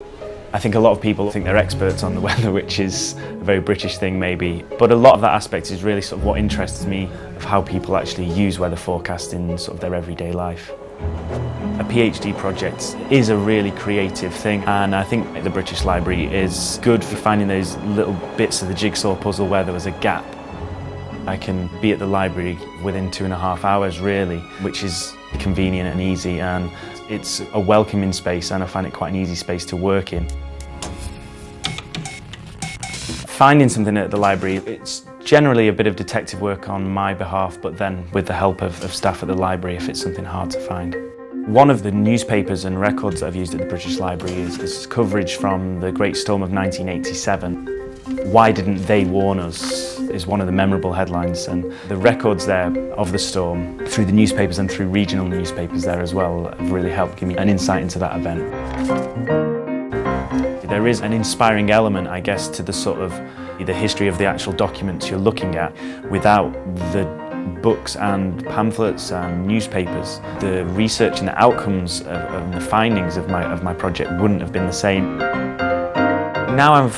I think a lot of people think they're experts on the weather, which is a very British thing maybe, but a lot of that aspect is really sort of what interests me of how people actually use weather forecasting in sort of their everyday life. A PhD project is a really creative thing, and I think the British Library is good for finding those little bits of the jigsaw puzzle where there was a gap. I can be at the library within 2.5 hours really, which is convenient and easy, and it's a welcoming space, and I find it quite an easy space to work in. Finding something at the library, it's generally a bit of detective work on my behalf, but then with the help of staff at the library if it's something hard to find. One of the newspapers and records that I've used at the British Library is coverage from the Great Storm of 1987. Why didn't they warn us is one of the memorable headlines, and the records there of the storm through the newspapers and through regional newspapers there as well have really helped give me an insight into that event. There is an inspiring element, I guess, to the sort of the history of the actual documents you're looking at. Without the books and pamphlets and newspapers, the research and the outcomes and the findings of my project wouldn't have been the same. Now I'm